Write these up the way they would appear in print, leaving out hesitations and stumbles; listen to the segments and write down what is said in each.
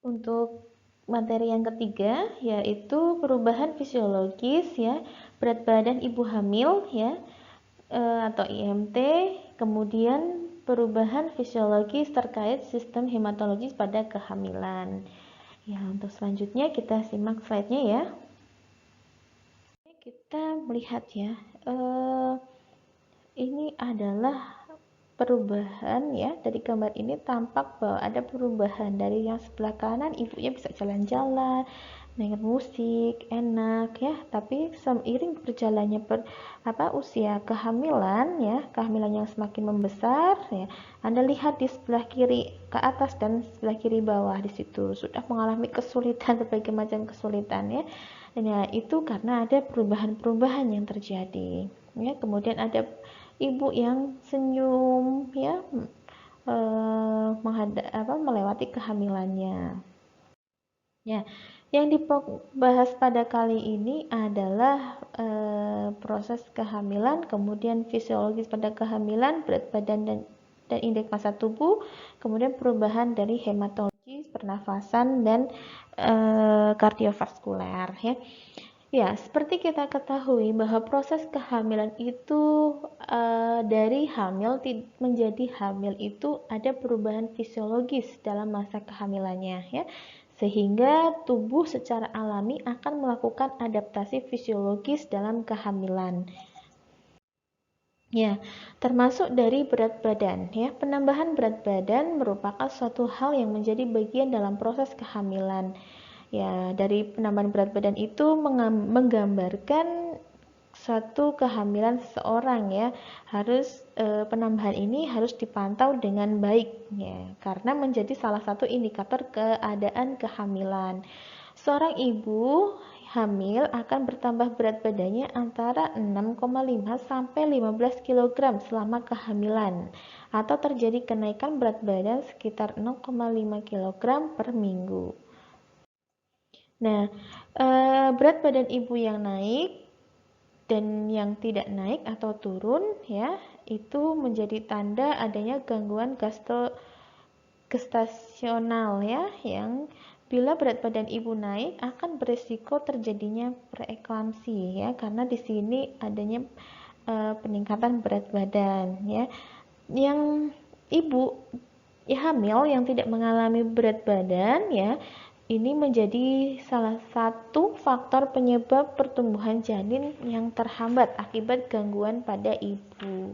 Untuk materi yang ketiga yaitu perubahan fisiologis ya, berat badan ibu hamil ya, atau IMT, kemudian perubahan fisiologis terkait sistem hematologis pada kehamilan. Ya, untuk selanjutnya kita simak slide-nya ya. Kita melihat ya, ini adalah perubahan ya. Dari gambar ini tampak bahwa ada perubahan. Dari yang sebelah kanan ibunya bisa jalan-jalan, dengar musik, enak ya. Tapi seiring berjalannya usia kehamilan ya, kehamilan yang semakin membesar ya. Anda lihat di sebelah kiri ke atas dan sebelah kiri bawah, di situ sudah mengalami kesulitan, berbagai macam kesulitan ya. Nah, itu karena ada perubahan-perubahan yang terjadi. Ya, kemudian ada ibu yang senyum ya, melewati kehamilannya. Ya, yang dibahas pada kali ini adalah proses kehamilan, kemudian fisiologis pada kehamilan, berat badan dan indeks massa tubuh, kemudian perubahan dari hematologi, pernafasan dan kardiovaskuler ya. Ya, seperti kita ketahui bahwa proses kehamilan itu dari hamil menjadi hamil itu ada perubahan fisiologis dalam masa kehamilannya ya. Sehingga tubuh secara alami akan melakukan adaptasi fisiologis dalam kehamilan. Ya, termasuk dari berat badan ya. Penambahan berat badan merupakan suatu hal yang menjadi bagian dalam proses kehamilan. Ya, dari penambahan berat badan itu menggambarkan suatu kehamilan seseorang ya. Harus penambahan ini harus dipantau dengan baik ya, karena menjadi salah satu indikator keadaan kehamilan. Seorang ibu hamil akan bertambah berat badannya antara 6,5 sampai 15 kg selama kehamilan, atau terjadi kenaikan berat badan sekitar 0,5 kg per minggu. Nah, berat badan ibu yang naik dan yang tidak naik atau turun ya, itu menjadi tanda adanya gangguan gestasional ya, yang bila berat badan ibu naik akan berisiko terjadinya preeklamsi ya, karena di sini adanya peningkatan berat badan ya. Yang ibu hamil yang tidak mengalami berat badan ya, ini menjadi salah satu faktor penyebab pertumbuhan janin yang terhambat akibat gangguan pada ibu.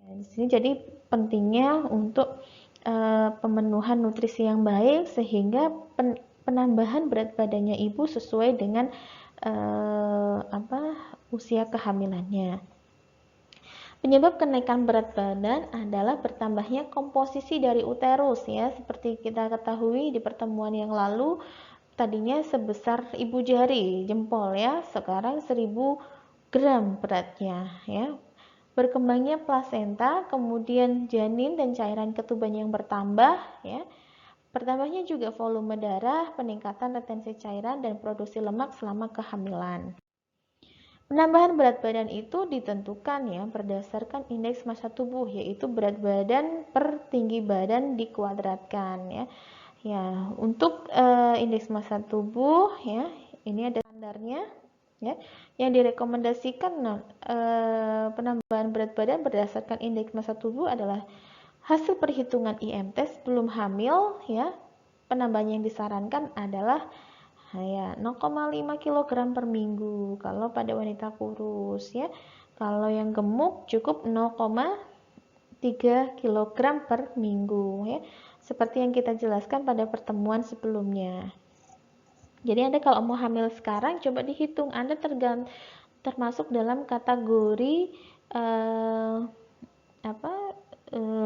Ya, di sini jadi pentingnya untuk pemenuhan nutrisi yang baik sehingga penambahan berat badannya ibu sesuai dengan usia kehamilannya. Penyebab kenaikan berat badan adalah bertambahnya komposisi dari uterus ya, seperti kita ketahui di pertemuan yang lalu, tadinya sebesar ibu jari jempol ya, sekarang 1000 gram beratnya ya. Berkembangnya plasenta, kemudian janin dan cairan ketuban yang bertambah ya. Bertambahnya juga volume darah, peningkatan retensi cairan dan produksi lemak selama kehamilan. Penambahan berat badan itu ditentukan ya berdasarkan indeks massa tubuh, yaitu berat badan per tinggi badan dikuadratkan ya. Ya, untuk indeks massa tubuh ya, ini ada standarnya ya. Yang direkomendasikan penambahan berat badan berdasarkan indeks massa tubuh adalah hasil perhitungan IMT sebelum hamil ya. Penambahan yang disarankan adalah 0,5 kg per minggu kalau pada wanita kurus ya. Kalau yang gemuk cukup 0,3 kg per minggu ya. Seperti yang kita jelaskan pada pertemuan sebelumnya. Jadi Anda kalau mau hamil sekarang coba dihitung, Anda termasuk dalam kategori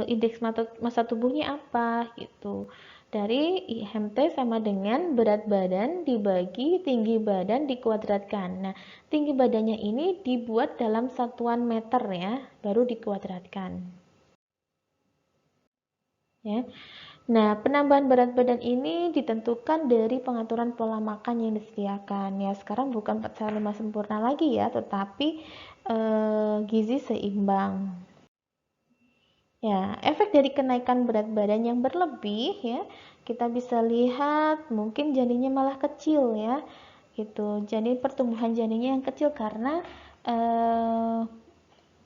indeks massa tubuhnya apa gitu. Dari IMT sama dengan berat badan dibagi tinggi badan dikuadratkan. Nah, tinggi badannya ini dibuat dalam satuan meter ya, baru dikuadratkan. Ya. Nah, penambahan berat badan ini ditentukan dari pengaturan pola makan yang disediakan. Ya, sekarang bukan 4/5 sempurna lagi ya, tetapi gizi seimbang. Ya, efek dari kenaikan berat badan yang berlebih ya, kita bisa lihat mungkin janinnya malah kecil ya. Gitu. Jadi pertumbuhan janinnya yang kecil karena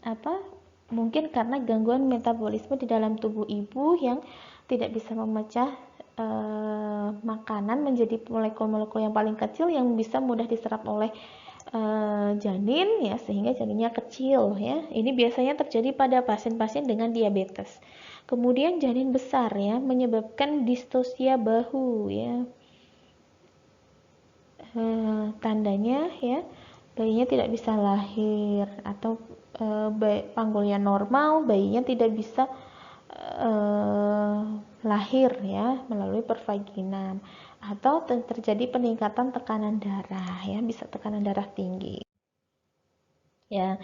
apa? Mungkin karena gangguan metabolisme di dalam tubuh ibu yang tidak bisa memecah makanan menjadi molekul-molekul yang paling kecil yang bisa mudah diserap oleh janin ya, sehingga janinnya kecil ya. Ini biasanya terjadi pada pasien-pasien dengan diabetes. Kemudian janin besar ya, menyebabkan distosia bahu ya. Tandanya ya, bayinya tidak bisa lahir atau panggulnya normal, bayinya tidak bisa lahir ya melalui pervaginam, atau terjadi peningkatan tekanan darah ya, bisa tekanan darah tinggi ya.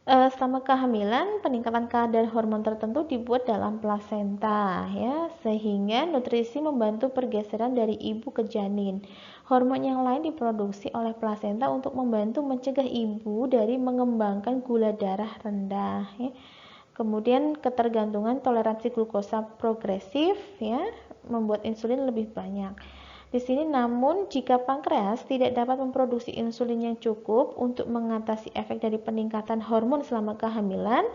Selama kehamilan, peningkatan kadar hormon tertentu dibuat dalam plasenta ya, sehingga nutrisi membantu pergeseran dari ibu ke janin. Hormon yang lain diproduksi oleh plasenta untuk membantu mencegah ibu dari mengembangkan gula darah rendah ya. Kemudian ketergantungan toleransi glukosa progresif ya, membuat insulin lebih banyak. Di sini namun jika pankreas tidak dapat memproduksi insulin yang cukup untuk mengatasi efek dari peningkatan hormon selama kehamilan,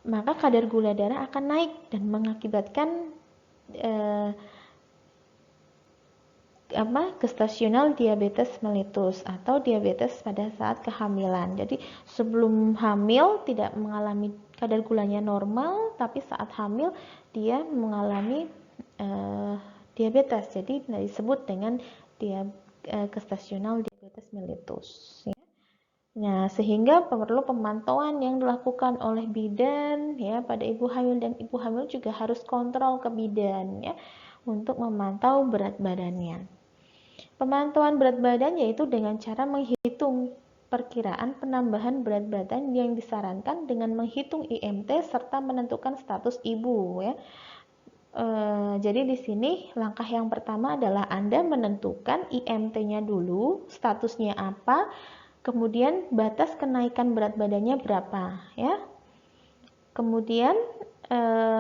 maka kadar gula darah akan naik dan mengakibatkan gestasional diabetes mellitus atau diabetes pada saat kehamilan. Jadi sebelum hamil tidak mengalami kadar gulanya normal, tapi saat hamil dia mengalami diabetes. Jadi disebut dengan gestasional diabetes mellitus. Nah, sehingga perlu pemantauan yang dilakukan oleh bidan ya pada ibu hamil, dan ibu hamil juga harus kontrol ke bidan ya untuk memantau berat badannya. Pemantauan berat badan yaitu dengan cara menghitung perkiraan penambahan berat badan yang disarankan dengan menghitung IMT serta menentukan status ibu ya. Jadi di sini langkah yang pertama adalah Anda menentukan IMT-nya dulu, statusnya apa, kemudian batas kenaikan berat badannya berapa ya. Kemudian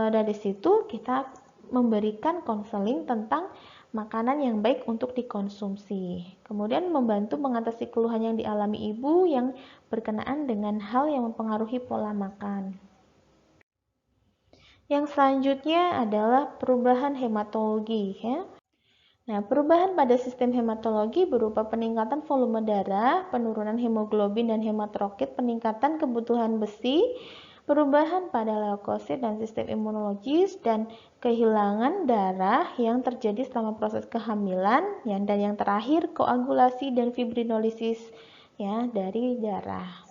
dari situ kita memberikan konseling tentang makanan yang baik untuk dikonsumsi. Kemudian membantu mengatasi keluhan yang dialami ibu yang berkenaan dengan hal yang mempengaruhi pola makan. Yang selanjutnya adalah perubahan hematologi ya. Nah, perubahan pada sistem hematologi berupa peningkatan volume darah, penurunan hemoglobin dan hematroksit, peningkatan kebutuhan besi, perubahan pada leukosit dan sistem imunologis, dan kehilangan darah yang terjadi selama proses kehamilan, dan yang terakhir koagulasi dan fibrinolisis ya dari darah.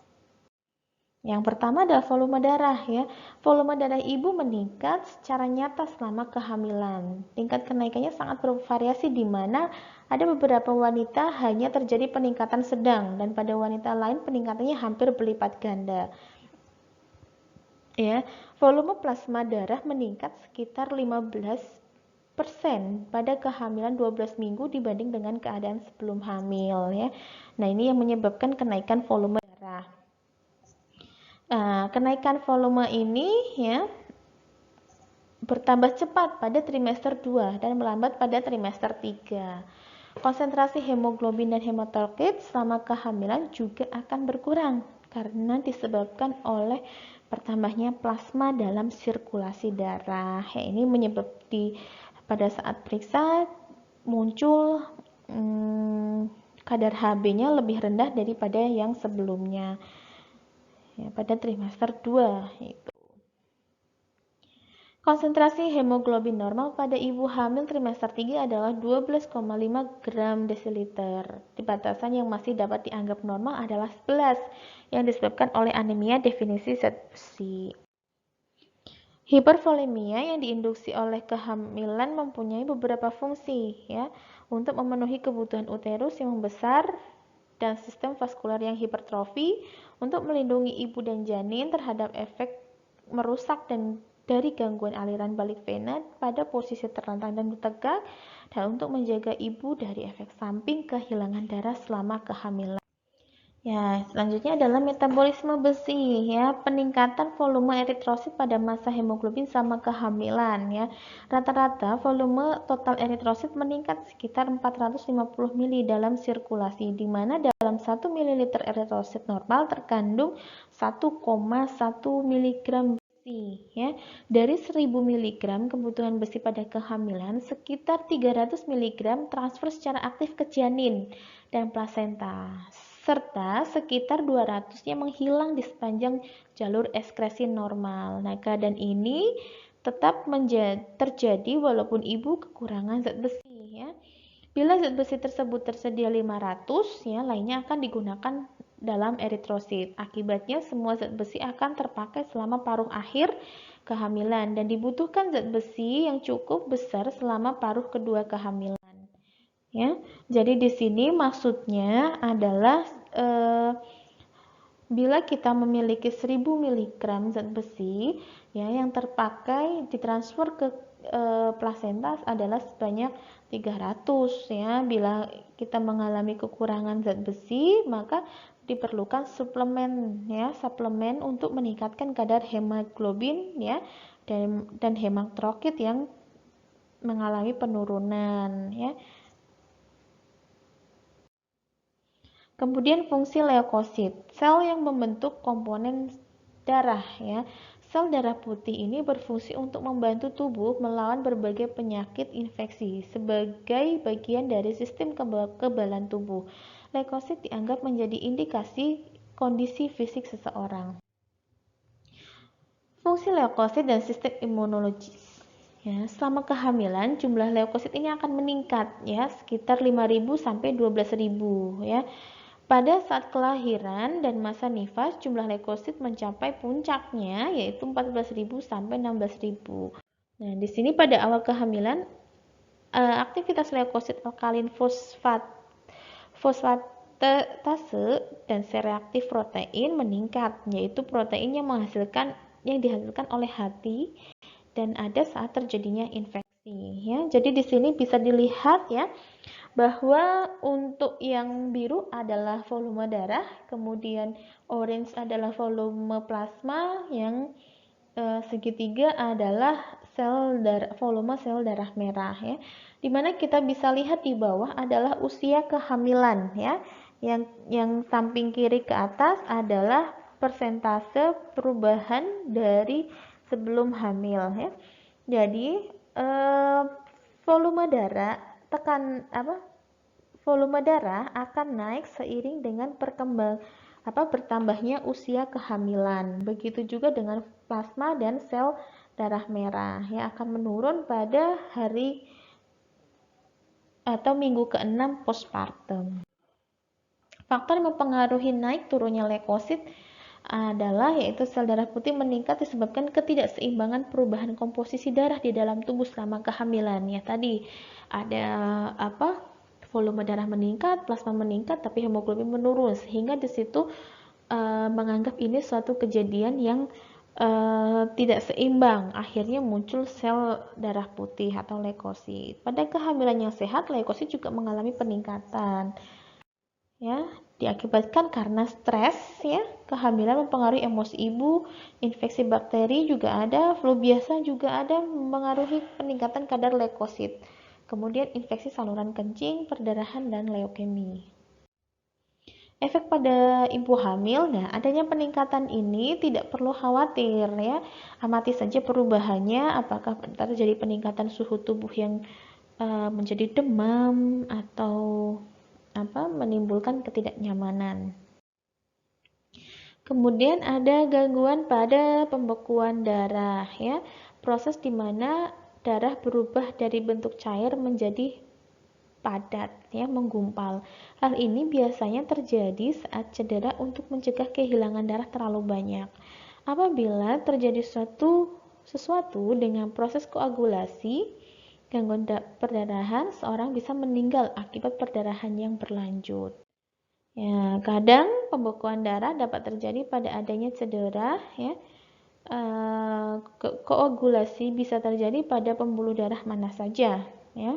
Yang pertama adalah volume darah ya. Volume darah ibu meningkat secara nyata selama kehamilan. Tingkat kenaikannya sangat bervariasi di mana ada beberapa wanita hanya terjadi peningkatan sedang dan pada wanita lain peningkatannya hampir berlipat ganda. Ya, volume plasma darah meningkat sekitar 15% pada kehamilan 12 minggu dibanding dengan keadaan sebelum hamil ya. Nah, ini yang menyebabkan kenaikan volume darah. Kenaikan volume ini ya bertambah cepat pada trimester 2 dan melambat pada trimester 3. Konsentrasi hemoglobin dan hematokrit selama kehamilan juga akan berkurang karena disebabkan oleh bertambahnya plasma dalam sirkulasi darah. Ya, ini menyebabkan pada saat periksa muncul kadar Hb-nya lebih rendah daripada yang sebelumnya. Ya, pada trimester 2 itu. Konsentrasi hemoglobin normal pada ibu hamil trimester 3 adalah 12,5 gram desiliter. Di batasan yang masih dapat dianggap normal adalah 11 yang disebabkan oleh anemia definisi zat besi. Hipervolemia yang diinduksi oleh kehamilan mempunyai beberapa fungsi ya untuk memenuhi kebutuhan uterus yang membesar dan sistem vaskular yang hipertrofi, untuk melindungi ibu dan janin terhadap efek merusak dan dari gangguan aliran balik vena pada posisi terlentang dan tegak, dan untuk menjaga ibu dari efek samping kehilangan darah selama kehamilan. Ya, selanjutnya adalah metabolisme besi ya, peningkatan volume eritrosit pada masa hemoglobin sama kehamilan ya. Rata-rata volume total eritrosit meningkat sekitar 450 mili dalam sirkulasi, di mana dalam 1 ml eritrosit normal terkandung 1,1 mg besi ya. Dari 1000 mg kebutuhan besi pada kehamilan, sekitar 300 mg transfer secara aktif ke janin dan plasenta, serta sekitar 200-nya menghilang di sepanjang jalur ekskresi normal. Nah, keadaan ini tetap terjadi walaupun ibu kekurangan zat besi ya. Bila zat besi tersebut tersedia 500 ya, lainnya akan digunakan dalam eritrosit. Akibatnya semua zat besi akan terpakai selama paruh akhir kehamilan dan dibutuhkan zat besi yang cukup besar selama paruh kedua kehamilan. Ya, jadi di sini maksudnya adalah bila kita memiliki 1000 mg zat besi ya yang terpakai ditransfer ke plasenta adalah sebanyak 300 ya. Bila kita mengalami kekurangan zat besi, maka diperlukan suplemen ya, suplemen untuk meningkatkan kadar hemoglobin ya dan hemakrokrit yang mengalami penurunan ya. Kemudian fungsi leukosit, sel yang membentuk komponen darah ya. Sel darah putih ini berfungsi untuk membantu tubuh melawan berbagai penyakit infeksi sebagai bagian dari sistem kekebalan tubuh. Leukosit dianggap menjadi indikasi kondisi fisik seseorang. Fungsi leukosit dan sistem imunologis. Ya, selama kehamilan jumlah leukosit ini akan meningkat ya sekitar 5.000 sampai 12.000 ya. Pada saat kelahiran dan masa nifas, jumlah leukosit mencapai puncaknya yaitu 14.000 sampai 16.000. Nah, di sini pada awal kehamilan aktivitas leukosit alkalin fosfatase dan C-reaktif protein meningkat, yaitu protein yang dihasilkan oleh hati dan ada saat terjadinya infeksi ya. Jadi di sini bisa dilihat ya bahwa untuk yang biru adalah volume darah, kemudian orange adalah volume plasma, yang segitiga adalah volume sel darah merah ya. Dimana kita bisa lihat di bawah adalah usia kehamilan ya. Yang samping kiri ke atas adalah persentase perubahan dari sebelum hamil ya. Jadi volume darah volume darah akan naik seiring dengan bertambahnya usia kehamilan. Begitu juga dengan plasma dan sel darah merah yang akan menurun pada hari atau minggu ke-6 postpartum. Faktor yang mempengaruhi naik turunnya leukosit adalah yaitu sel darah putih meningkat disebabkan ketidakseimbangan perubahan komposisi darah di dalam tubuh selama kehamilan. Ya tadi ada volume darah meningkat, plasma meningkat, tapi hemoglobin menurun, sehingga di situ menganggap ini suatu kejadian yang tidak seimbang. Akhirnya muncul sel darah putih atau leukosit. Pada kehamilan yang sehat, leukosit juga mengalami peningkatan. Ya, diakibatkan karena stres ya, kehamilan mempengaruhi emosi ibu, infeksi bakteri juga ada, flu biasa juga ada mempengaruhi peningkatan kadar leukosit. Kemudian infeksi saluran kencing, perdarahan dan leukemi. Efek pada ibu hamil, nah adanya peningkatan ini tidak perlu khawatir ya. Amati saja perubahannya, apakah terjadi peningkatan suhu tubuh yang menjadi demam atau menimbulkan ketidaknyamanan. Kemudian ada gangguan pada pembekuan darah ya, proses di mana darah berubah dari bentuk cair menjadi padat ya, menggumpal. Hal ini biasanya terjadi saat cedera untuk mencegah kehilangan darah terlalu banyak. Apabila terjadi sesuatu dengan proses koagulasi, gangguan perdarahan, seorang bisa meninggal akibat perdarahan yang berlanjut. Ya, kadang pembekuan darah dapat terjadi pada adanya cedera ya. Koagulasi bisa terjadi pada pembuluh darah mana saja ya.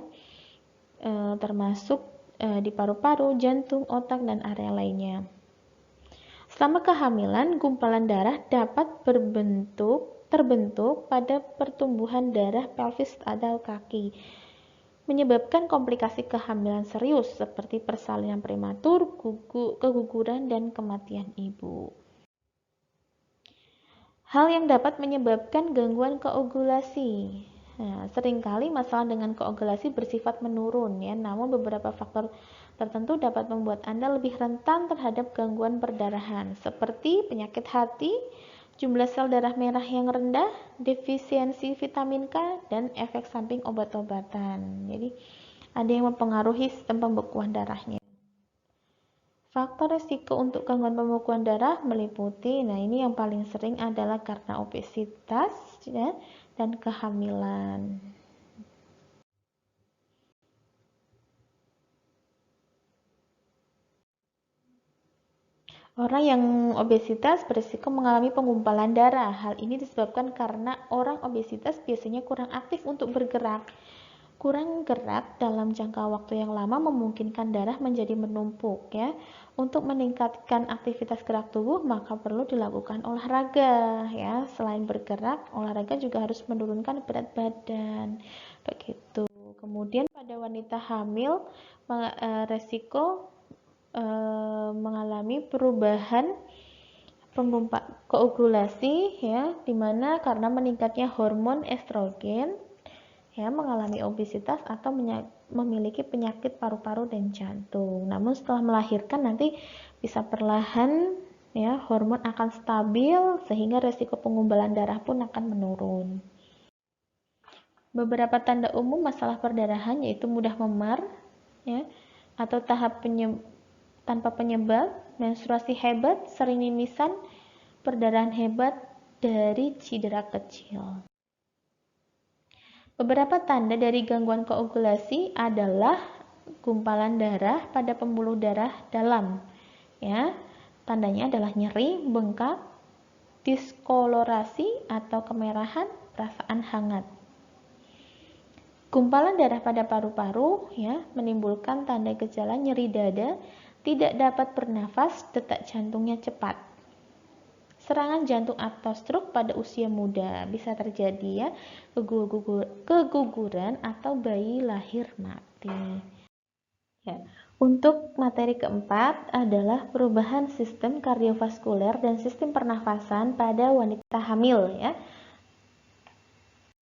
Termasuk di paru-paru, jantung, otak dan area lainnya. Selama kehamilan, gumpalan darah dapat terbentuk pada pertumbuhan darah pelvis atau kaki, menyebabkan komplikasi kehamilan serius seperti persalinan prematur, keguguran, dan kematian ibu. Hal yang dapat menyebabkan gangguan koagulasi. Nah, seringkali masalah dengan koagulasi bersifat menurun ya, namun beberapa faktor tertentu dapat membuat Anda lebih rentan terhadap gangguan perdarahan seperti penyakit hati, jumlah sel darah merah yang rendah, defisiensi vitamin K, dan efek samping obat-obatan. Jadi, ada yang mempengaruhi sistem pembekuan darahnya. Faktor risiko untuk gangguan pembekuan darah meliputi, nah ini yang paling sering adalah karena obesitas ya, dan kehamilan. Orang yang obesitas berisiko mengalami penggumpalan darah. Hal ini disebabkan karena orang obesitas biasanya kurang aktif untuk bergerak. Kurang gerak dalam jangka waktu yang lama memungkinkan darah menjadi menumpuk ya. Untuk meningkatkan aktivitas gerak tubuh maka perlu dilakukan olahraga ya. Selain bergerak, olahraga juga harus menurunkan berat badan. Begitu. Kemudian pada wanita hamil resiko mengalami perubahan koagulasi ya, dimana karena meningkatnya hormon estrogen ya, mengalami obesitas atau memiliki penyakit paru-paru dan jantung. Namun setelah melahirkan nanti bisa perlahan ya, hormon akan stabil sehingga resiko pengumbalan darah pun akan menurun. Beberapa tanda umum masalah perdarahan yaitu mudah memar ya, atau tanpa penyebab, menstruasi hebat, sering mimisan, perdarahan hebat dari cedera kecil. Beberapa tanda dari gangguan koagulasi adalah gumpalan darah pada pembuluh darah dalam. Ya, tandanya adalah nyeri, bengkak, diskolorasi atau kemerahan, perasaan hangat. Gumpalan darah pada paru-paru ya, menimbulkan tanda gejala nyeri dada, tidak dapat bernafas, detak jantungnya cepat. Serangan jantung atau stroke pada usia muda bisa terjadi ya, keguguran atau bayi lahir mati. Ya. Untuk materi keempat adalah perubahan sistem kardiovaskuler dan sistem pernafasan pada wanita hamil ya.